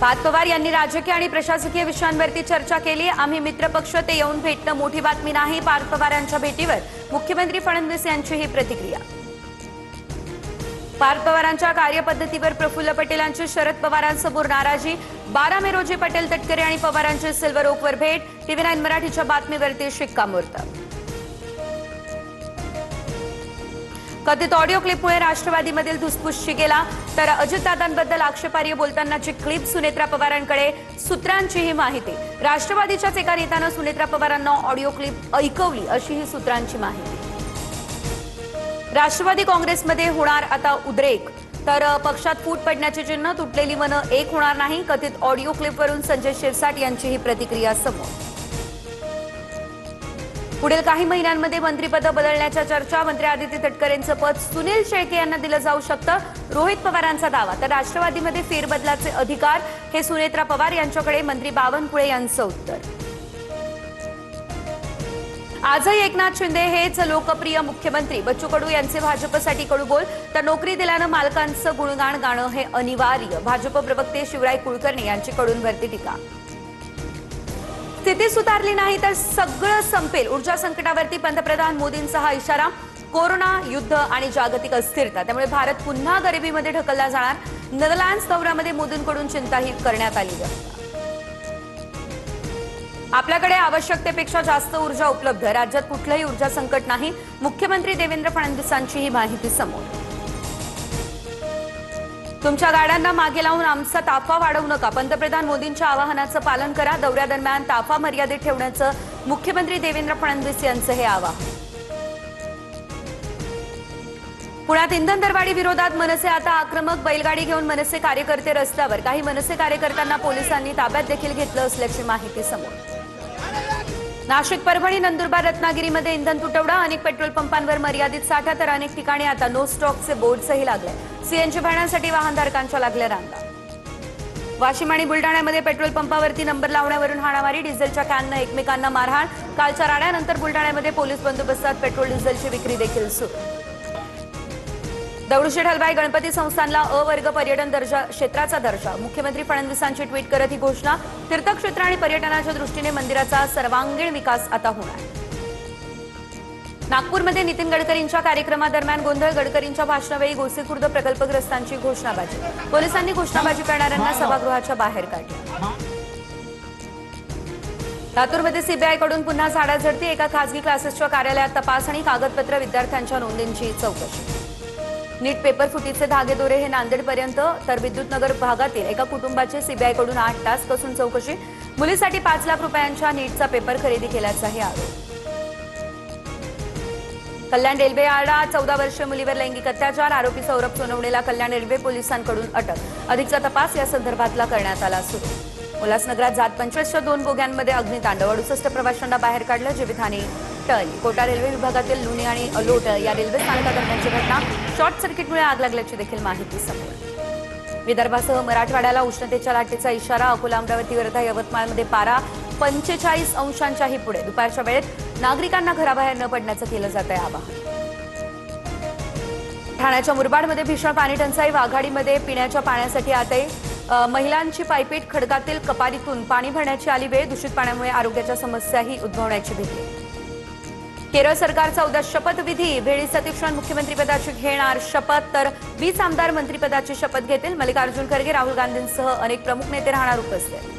पार्थ पवार यांनी राजकीय आणि प्रशासकीय विषयांवरती चर्चा केली। आम्ही मित्रपक्ष ते येऊन भेटणं मोठी बातमी नाही। पार्थ पवार यांच्या भेटीवर मुख्यमंत्री फडणवीस यांची ही प्रतिक्रिया। पार्थ पवारांच्या कार्यपद्धतीवर प्रफुल्ल पटेलांची शरद पवारांसमोर नाराजी। 12 मे रोजी पटेल, तटकरे आणि पवारांची सिल्वर ओकवर भेट। TV9 मराठीच्या बातमीवरती शिक्कामोर्तब। कथित ऑडिओ क्लिपमुळे राष्ट्रवादीमधील धुसफूस शिगेला। तर अजितदादांबद्दल आक्षेपार्ह बोलतानाची क्लिप सुनेत्रा पवारांकडे। सूत्रांची ही माहिती। राष्ट्रवादीच्याच एका नेत्यानं सुनेत्रा पवारांना ऑडिओ क्लिप ऐकवली अशी ही सूत्रांची माहिती। राष्ट्रवादी काँग्रेसमध्ये होणार आता उद्रेक। तर पक्षात फूट पडण्याची चिन्ह, तुटलेली मनं एक होणार नाही। कथित ऑडिओ क्लिपवरून संजय शिरसाट यांची ही प्रतिक्रिया समोर। पुढील काही महिन्यांमध्ये मंत्रिपद बदलण्याच्या चर्चा। मंत्री आदित्य तटकरेंचं पद सुनील शेळके यांना दिलं जाऊ शकतं, रोहित पवारांचा दावा। तर राष्ट्रवादीमध्ये फेरबदलाचे अधिकार हे सुनेत्रा पवार यांच्याकडे, मंत्री बावनकुळे यांचं उत्तर। आजही एकनाथ शिंदे हेच लोकप्रिय मुख्यमंत्री। बच्चू कडू यांचे भाजपसाठी कडूबोल। तर नोकरी दिल्यानं मालकांचं गुणगान गाणं हे अनिवार्य। भाजप प्रवक्ते शिवराय कुलकर्णी यांची कडूंवरती टीका। स्थिती सुधारली नाही तर सगळं संपेल, ऊर्जा संकटावरती पंतप्रधान मोदींचा हा इशारा। कोरोना, युद्ध आणि जागतिक अस्थिरता, त्यामुळे भारत पुन्हा गरिबीमध्ये ढकलला जाणार। नेदरलँड्स दौऱ्यामध्ये मोदींकडून चिंताही करण्यात आली आहे। आपल्याकडे आवश्यकतेपेक्षा जास्त ऊर्जा उपलब्ध, राज्यात कुठलंही ऊर्जा संकट नाही। मुख्यमंत्री देवेंद्र फडणवीसांची ही माहिती समोर। तुमच्या गाड्यांना मागे लावून आमचा ताफा वाढवू नका, पंतप्रधान मोदींच्या आवाहनाचं पालन करा। दौऱ्यादरम्यान ताफा मर्यादित ठेवण्याचं मुख्यमंत्री देवेंद्र फडणवीस यांचं हे आवाहन। पुण्यात इंधन दरवाढी विरोधात मनसे आता आक्रमक। बैलगाडी घेऊन मनसे कार्यकर्ते रस्त्यावर। काही मनसे कार्यकर्त्यांना पोलिसांनी ताब्यात देखील घेतलं असल्याची माहिती समोर। नाशिक, परभणी, नंदुरबार, रत्नागिरीमध्ये इंधन तुटवडा। अनेक पेट्रोल पंपांवर मर्यादित साठा, तर अनेक ठिकाणी आता नो स्टॉकचे बोर्डही लागले। सीएनजी भरण्यासाठी वाहनधारकांच्या लागल्या रांगा। वाशिम आणि बुलडाण्यामध्ये पेट्रोल पंपावरती नंबर लावण्यावरून हाणामारी। डिझेलच्या कॅननं एकमेकांना मारहाण। कालच्या राड्यानंतर बुलडाण्यामध्ये पोलीस बंदोबस्तात पेट्रोल डिझेलची विक्री देखील सुरू। दगडूशेठ हलवाई गणपती संस्थानला अ वर्ग पर्यटन क्षेत्राचा दर्जा। मुख्यमंत्री फडणवीसांची ट्विट करत ही घोषणा। तीर्थक्षेत्र आणि पर्यटनाच्या दृष्टीने मंदिराचा सर्वांगीण विकास आता होणार। नागपूरमध्ये नितीन गडकरींच्या कार्यक्रमादरम्यान गोंधळ। गडकरींच्या भाषणावेळी गोसेखुर्द प्रकल्पग्रस्तांची घोषणाबाजी। पोलिसांनी घोषणाबाजी करणाऱ्यांना सभागृहाच्या बाहेर काढलं। लातूरमध्ये सीबीआयकडून पुन्हा झाडाझडती। एका खासगी क्लासेसच्या कार्यालयात तपास आणि कागदपत्र, विद्यार्थ्यांच्या नोंदींची चौकशी। नीट पेपर फुटीचे धागेदोरे हे नांदेडपर्यंत। तर विद्युतनगर भागातील एका कुटुंबाची सीबीआयकडून 8 तास कसून चौकशी। मुलीसाठी 5 लाख रुपयांच्या नीटचा पेपर खरेदी केल्याचाही आरोप। कल्याण रेल्वे आडा 14 वर्षीय मुलीवर लैंगिक अत्याचार। आरोपी सौरभ सोनवणेला कल्याण रेल्वे पोलिसांकडून अटक। अधिकचा तपास या संदर्भातला करण्यात आला सुरू। उल्हासनगरात जात 25च्या 2 बोग्यांमध्ये अग्नितांडव। 68 प्रवाशांना बाहेर काढलं, जीवितहानी टळली। कोटा रेल्वे विभागातील लुणी आणि अलोट या रेल्वे स्थानकादरम्यानची घटना। शॉर्ट सर्किटमुळे आग लागल्याची देखील माहिती समोर। विदर्भासह मराठवाड्याला उष्णतेच्या लाटेचा इशारा। अकोला, अमरावती, वर्धा, यवतमाळमध्ये पारा 45 अंशांच्याही पुढे। दुपारच्या वेळेत नागरिकांना घराबाहेर न पडण्याचं केलं जात आहे आवाहन। ठाण्याच्या मुरबाडमध्ये भीषण पाणी टंचाई। वाघाडीमध्ये पिण्याच्या पाण्यासाठी आते। महिलांची पायपीट। खडकातील कपारीतून पाणी भरण्याची आली वेळ। दूषित पाण्यामुळे आरोग्याच्या समस्याही उद्भवण्याची भीती। केरळ सरकारचा उद्या शपथविधी। व्ही डी सतीशन मुख्यमंत्रीपदाची घेणार शपथ। तर 20 आमदार मंत्रिपदाची शपथ घेतील। मल्लिकार्जुन खरगे, राहुल गांधींसह अनेक प्रमुख नेते राहणार उपस्थित।